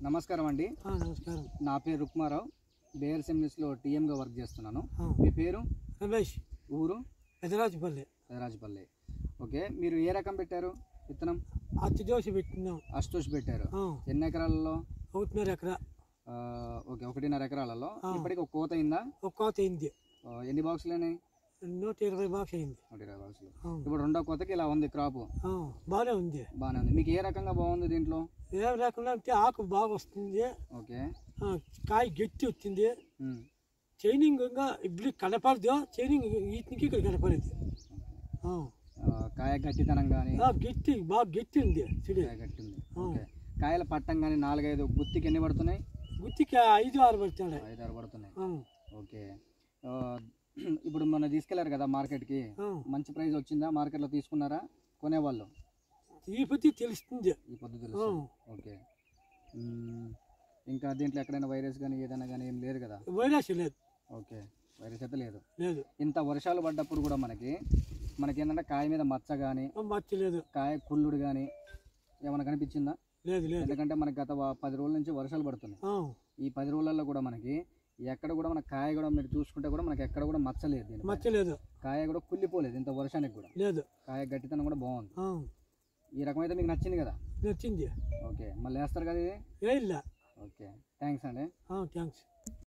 నమస్కారం అండి. నమస్కారం. నా పేరు రుక్మారావు. బేర్సెమ్నిస్లో టీఎంగా వర్క్ చేస్తున్నాను. మీ పేరు? రమేష్. ఊరు? పెదరాజుపల్లి. ఓకే, మీరు ఏ రకం పెట్టారు విత్తనం? అతిదోష పెట్టినాం. అష్టోష్ పెట్టారు. ఎన్ని ఎకరాలలో? 1.5 ఎకరా. ఓకే, 1.5 ఎకరాలలో. ఇప్పటికి ఒక కోత అయిందా? ఒక కోత అయింది. ఎన్ని బాక్సులు అయినాయి? 120 బాక్స్ అయింది. 120 బాక్సులు. ఇప్పుడు రెండో కోతకి ఇలా ఉంది క్రాప్. బాగానే ఉంది. మీకు ఏ రకంగా బాగుంది దీంట్లో? ఏ రకంగా అంటే ఆకు బాగా వస్తుంది. ఓకే, కాయ గట్టి వచ్చింది. చైనింగ్ ఇంకా ఇప్పుడు కనపడదు. చైనింగ్ వీటికి ఇక్కడ కనపడేది. కాయ గట్టితనం కానీ గట్టి బాగా గట్టి ఉంది. గట్టి ఉంది. ఓకే, కాయల పట్టం కానీ 4-5 గుత్తికి ఎన్ని పడుతున్నాయి? గుత్తికి 5-6 పడుతున్నాయి. 5-6 పడుతున్నాయి. ఓకే, ఇప్పుడు మొన్న తీసుకెళ్లారు కదా మార్కెట్కి, మంచి ప్రైస్ వచ్చిందా? మార్కెట్లో తీసుకున్నారా కొనేవాళ్ళు? ఈ పొద్దు తెలుస్తుంది. ఓకే, ఇంకా దీంట్లో ఎక్కడైనా వైరస్ కానీ ఏదైనా కానీ ఏం లేదు కదా? వైరస్ లేదు. ఓకే, వైరస్ అయితే లేదు. లేదు. ఇంత వర్షాలు పడ్డప్పుడు కూడా మనకి ఏంటంటే కాయ మీద మచ్చ కానీ మచ్చ లేదు, కాయ కుళ్ళుడు కానీ ఏమైనా కనిపించిందా? లేదు. లేదు. ఎందుకంటే మనకి గత 10 రోజుల నుంచి వర్షాలు పడుతున్నాయి. ఈ 10 రోజులలో కూడా మనకి ఎక్కడ కూడా మన కాయ కూడా మీరు చూసుకుంటే కూడా మనకి ఎక్కడ కూడా మచ్చలేదు. మచ్చలేదు. కాయ కూడా కుళ్ళిపోలేదు ఇంత వర్షానికి కూడా. లేదు. కాయ గట్టితనం కూడా బాగుంది. ఈ రకం అయితే మీకు నచ్చింది కదా? నచ్చింది. ఓకే, మళ్ళీ వేస్తారు కదా ఇది? ఇలా. ఓకే, థ్యాంక్స్ అండి. థ్యాంక్స్.